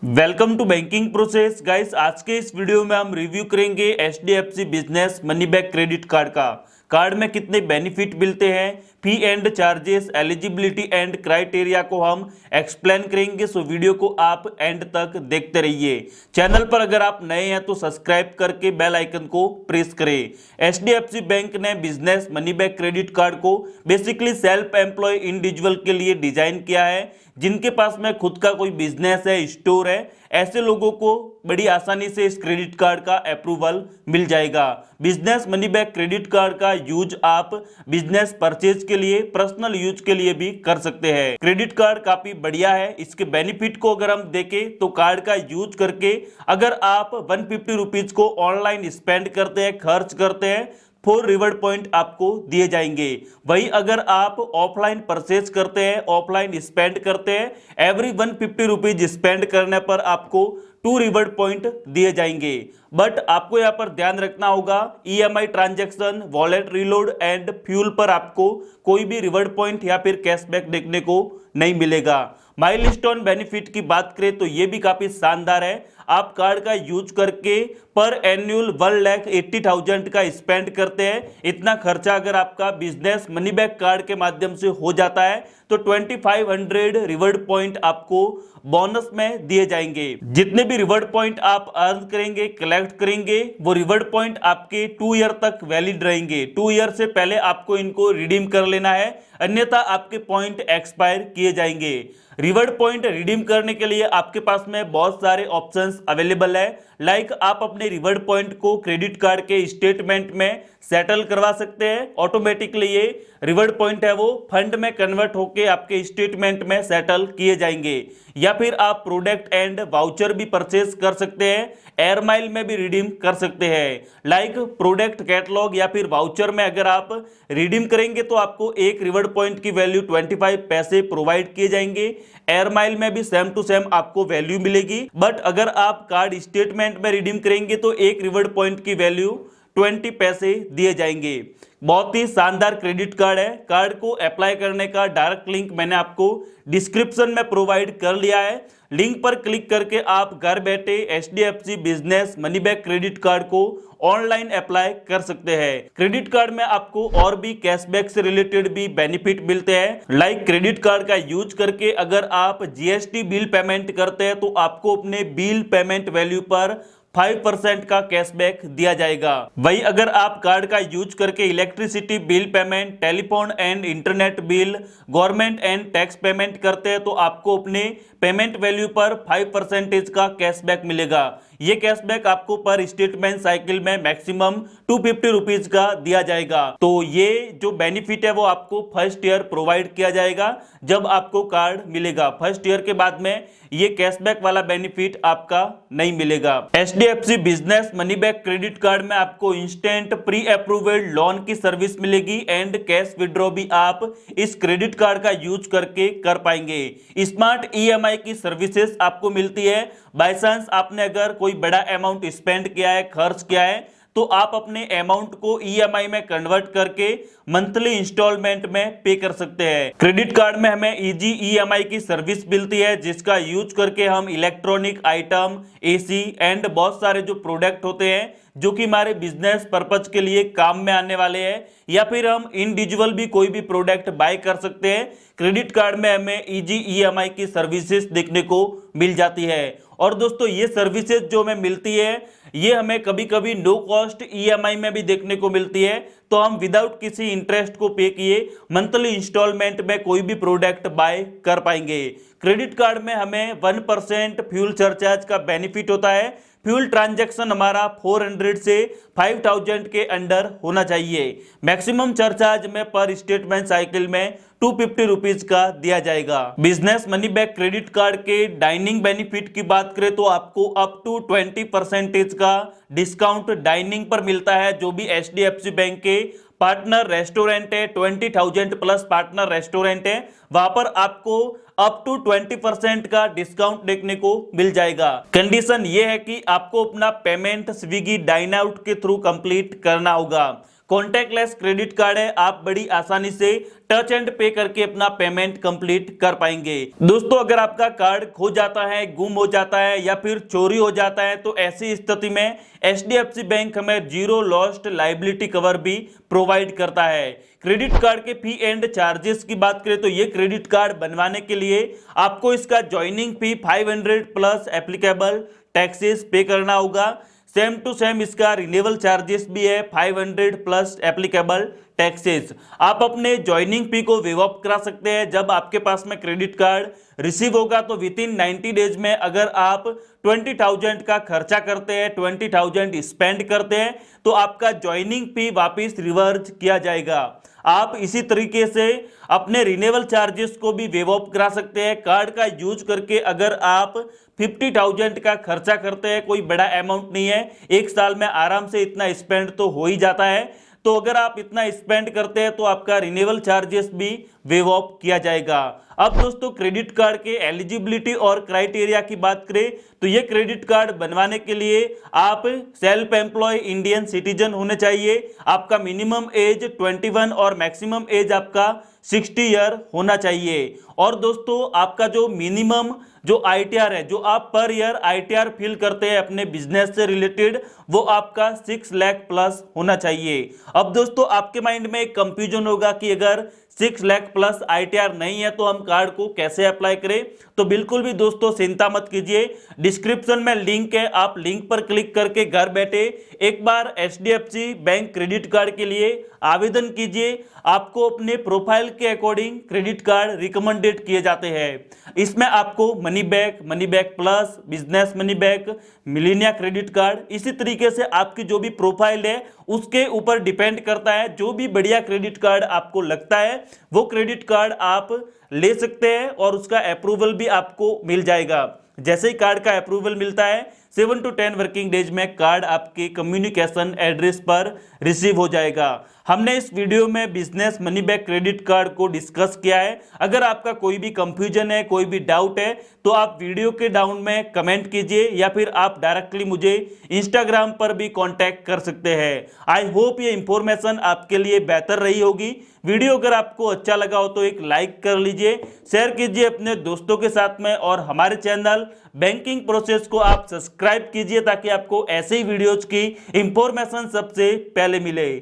Welcome to banking process guys. आज के इस वीडियो में हम रिव्यू करेंगे HDFC business money back credit card का। कार्ड में कितने बेनिफिट मिलते हैं, fee and charges, eligibility and criteria को हम एक्सप्लेन करेंगे। सो वीडियो को आप एंड तक देखते रहिए। चैनल पर अगर आप नए हैं तो सब्सक्राइब करके बेल आइकन को प्रेस करें। एचडीएफसी बैंक ने business money back credit card को बेसिकली सेल्फ एम्प्लॉय इंडिविजुअल के लिए डिजाइन किया है। जिनके पास में खुद का कोई बिजनेस है, स्टोर है, ऐसे लोगों को बड़ी आसानी से इस क्रेडिट कार्ड का अप्रूवल मिल जाएगा। Business money back credit card का यूज आप बिजनेस परचेज के लिए, पर्सनल यूज के लिए भी कर सकते हैं। क्रेडिट कार्ड काफी बढ़िया है। इसके बेनिफिट को अगर हम देखें तो कार्ड का यूज करके अगर आप 150 रुपीज को ऑनलाइन स्पेंड करते हैं, खर्च करते हैं, 4 रिवॉर्ड पॉइंट आपको दिए जाएंगे। वही अगर आप ऑफलाइन परचेज करते हैं, ऑफलाइन स्पेंड करते हैं, एवरी 150 रुपीज स्पेंड करने पर आपको 2 रिवॉर्ड पॉइंट दिए जाएंगे। बट आपको यहाँ पर ध्यान रखना होगा, EMI transaction, wallet reload and fuel पर आपको कोई भी रिवॉर्ड पॉइंट या फिर कैशबैक देखने को नहीं मिलेगा। माइलस्टोन बेनिफिट की बात करें तो ये भी काफी शानदार है। आप कार्ड का यूज करके पर एनुअल 1,80,000 का स्पेंड करते हैं। इतना खर्चा अगर आपका बिजनेस मनी बैक कार्ड के माध्यम से हो जाता है तो 2500 रिवॉर्ड पॉइंट आपको बोनस में दिए जाएंगे। जितने भी रिवॉर्ड पॉइंट आप अर्न करेंगे, कलेक्ट करेंगे, वो रिवॉर्ड पॉइंट आपके 2 ईयर तक वैलिड रहेंगे। 2 ईयर से पहले आपको इनको रिडीम कर लेना है, अन्यथा आपके पॉइंट एक्सपायर किए जाएंगे। रिवॉर्ड पॉइंट रिडीम करने के लिए आपके पास में बहुत सारे ऑप्शंस अवेलेबल है। लाइक आप अपने रिवॉर्ड पॉइंट को क्रेडिट कार्ड के स्टेटमेंट में सेटल करवा सकते हैं। ऑटोमेटिकली ये रिवॉर्ड पॉइंट है वो फंड में कन्वर्ट होकर आपके स्टेटमेंट में सेटल किए जाएंगे। या फिर आप प्रोडक्ट एंड वाउचर भी परचेज कर सकते हैं, एयर माइल में भी रिडीम कर सकते हैं। लाइक प्रोडक्ट कैटलॉग या फिर वाउचर में अगर आप रिडीम करेंगे तो आपको एक रिवॉर्ड पॉइंट की वैल्यू 25 पैसे प्रोवाइड किए जाएंगे। एयर माइल में भी सेम टू सेम आपको वैल्यू मिलेगी। बट अगर आप कार्ड स्टेटमेंट में रिडीम करेंगे तो एक रिवॉर्ड पॉइंट की वैल्यू 20 पैसे दिए जाएंगे। बहुत ही शानदार क्रेडिट कार्ड है। कार्ड को अप्लाई करने का डायरेक्ट लिंक मैंने आपको डिस्क्रिप्शन में प्रोवाइड कर लिया है। लिंक पर क्लिक करके आप घर बैठे HDFC business money back credit card को ऑनलाइन अप्लाई कर सकते हैं। क्रेडिट कार्ड में आपको और भी कैशबैक से रिलेटेड भी बेनिफिट मिलते हैं। लाइक क्रेडिट कार्ड का यूज करके अगर आप जीएसटी बिल पेमेंट करते हैं तो आपको अपने बिल पेमेंट वैल्यू पर 5% का कैशबैक दिया जाएगा। वही अगर आप कार्ड का यूज करके electricity bill payment, telephone and internet bill, government and tax payment करते हैं तो आपको अपने पेमेंट वैल्यू पर 5% का कैशबैक मिलेगा। ये कैशबैक आपको पर स्टेटमेंट साइकिल में मैक्सिमम 250 रुपीज का दिया जाएगा। तो ये जो बेनिफिट है वो आपको फर्स्ट ईयर प्रोवाइड किया जाएगा जब आपको कार्ड मिलेगा। फर्स्ट ईयर के बाद में ये कैशबैक वाला बेनिफिट आपका नहीं मिलेगा। HDFC business money back credit card में आपको इंस्टेंट प्री अप्रूव्ड लोन की सर्विस मिलेगी एंड कैश विड्रॉ भी आप इस क्रेडिट कार्ड का यूज करके कर पाएंगे। स्मार्ट ईएमआई की सर्विसेज आपको मिलती है। बाय चांस आपने अगर कोई बड़ा अमाउंट स्पेंड किया है, खर्च किया है, तो आप अपने अमाउंट को ईएमआई में कन्वर्ट करके मंथली इंस्टॉलमेंट में पे कर सकते हैं। क्रेडिट कार्ड में हमें इजी ईएमआई की सर्विस मिलती है जिसका यूज करके हम इलेक्ट्रॉनिक आइटम, एसी एंड बहुत सारे जो प्रोडक्ट होते हैं जो कि हमारे बिजनेस पर्पज के लिए काम में आने वाले हैं, या फिर हम इंडिविजुअल भी कोई भी प्रोडक्ट बाय कर सकते हैं। क्रेडिट कार्ड में हमें इजी ईएमआई की सर्विसेज देखने को मिल जाती है। और दोस्तों ये सर्विसेज जो हमें मिलती है ये हमें कभी कभी नो कॉस्ट ईएमआई में भी देखने को मिलती है। तो हम विदाउट किसी इंटरेस्ट को पे किए मंथली इंस्टॉलमेंट में कोई भी प्रोडक्ट बाय कर पाएंगे। क्रेडिट कार्ड में हमें 1% फ्यूल सरचार्ज का बेनिफिट होता है। फ्यूल ट्रांजैक्शन हमारा 400 से 5000 के अंडर होना चाहिए। मैक्सिमम सरचार्ज में पर स्टेटमेंट साइकिल में 250 रुपीज का दिया जाएगा। Business money back credit card के डाइनिंग बेनिफिट की बात करें तो आपको अप टू 20% का डिस्काउंट डाइनिंग पर मिलता है। जो भी एचडीएफसी बैंक के पार्टनर रेस्टोरेंट है, 20,000 प्लस पार्टनर रेस्टोरेंट है, वहां पर आपको अप टू 20% का डिस्काउंट देखने को मिल जाएगा। कंडीशन ये है कि आपको अपना पेमेंट स्विगी डाइन आउट के थ्रू कंप्लीट करना होगा। कॉन्टैक्टलेस क्रेडिट कार्ड है, आप बड़ी आसानी से टच एंड पे करके अपना पेमेंट कंप्लीट कर पाएंगे। दोस्तों अगर आपका कार्ड खो जाता है, गुम हो जाता है या फिर चोरी हो जाता है तो ऐसी स्थिति में एचडीएफसी बैंक हमें जीरो लॉस्ट लायबिलिटी कवर भी प्रोवाइड करता है। क्रेडिट कार्ड के फी एंड चार्जेस की बात करें तो ये क्रेडिट कार्ड बनवाने के लिए आपको इसका ज्वाइनिंग फी 500 प्लस एप्लीकेबल टैक्सेस पे करना होगा। सेम टू सेम इसका रिन्यूअल चार्जेस भी है 500 प्लस एप्लीकेबल टैक्सेस। आप अपने ज्वाइनिंग फी को वेव ऑफ करा सकते हैं जब आपके पास में क्रेडिट कार्ड रिसीव होगा तो विद इन 90 डेज में अगर आप 20,000 का खर्चा करते हैं, 20,000 स्पेंड करते हैं तो आपका ज्वाइनिंग फी वापस रिवर्स किया जाएगा। आप इसी तरीके से अपने रिन्यूअल चार्जेस को भी वेव ऑफ करा सकते हैं। कार्ड का यूज करके अगर आप 50,000 का खर्चा करते हैं, कोई बड़ा अमाउंट नहीं है, एक साल में आराम से इतना स्पेंड तो हो ही जाता है, तो अगर आप इतना स्पेंड करते हैं तो आपका रिन्यूअल चार्जेस भी वेव ऑफ किया जाएगा। अब दोस्तों क्रेडिट कार्ड के एलिजिबिलिटी और क्राइटेरिया की बात करें तो ये क्रेडिट कार्ड बनवाने के लिए आप सेल्फ एम्प्लॉय इंडियन सिटीजन होने चाहिए, आपका मिनिमम एज 21 और मैक्सिमम एज आपका 60 ईयर होना चाहिए। और दोस्तों आपका जो मिनिमम जो आईटीआर है, जो आप पर ईयर आईटीआर फिल करते हैं अपने बिजनेस से रिलेटेड, वो आपका 6 लाख प्लस होना चाहिए। अब दोस्तों आपके माइंड में एक कंफ्यूजन होगा कि अगर 6 लाख प्लस आईटीआर नहीं है तो हम कार्ड को कैसे अप्लाई करें, तो बिल्कुल भी दोस्तों चिंता मत कीजिए, डिस्क्रिप्शन में लिंक है, आप लिंक पर क्लिक करके घर बैठे एक बार एचडीएफसी बैंक क्रेडिट कार्ड के लिए आवेदन कीजिए। आपको अपने प्रोफाइल के अकॉर्डिंग क्रेडिट कार्ड रिकमेंडेड किए जाते हैं। इसमें आपको money back plus, business money back, Melania credit card, इसी तरीके से आपकी जो भी प्रोफाइल है उसके ऊपर डिपेंड करता है। जो भी बढ़िया क्रेडिट कार्ड आपको लगता है वो क्रेडिट कार्ड आप ले सकते हैं और उसका अप्रूवल भी आपको मिल जाएगा। जैसे ही कार्ड का अप्रूवल मिलता है 7 to 10 वर्किंग डेज में कार्ड आपके कम्युनिकेशन एड्रेस पर रिसीव हो जाएगा। हमने इस वीडियो में business money back credit card को डिस्कस किया है। अगर आपका कोई भी कंफ्यूजन है, कोई भी डाउट है तो आप वीडियो के डाउन में कमेंट कीजिए या फिर आप डायरेक्टली मुझे इंस्टाग्राम पर भी कांटेक्ट कर सकते हैं। आई होप ये इंफॉर्मेशन आपके लिए बेहतर रही होगी। वीडियो अगर आपको अच्छा लगा हो तो एक लाइक कर लीजिए, शेयर कीजिए अपने दोस्तों के साथ में और हमारे चैनल बैंकिंग प्रोसेस को आप सब्सक्राइब कीजिए ताकि आपको ऐसे ही वीडियोज की इंफॉर्मेशन सबसे पहले मिले।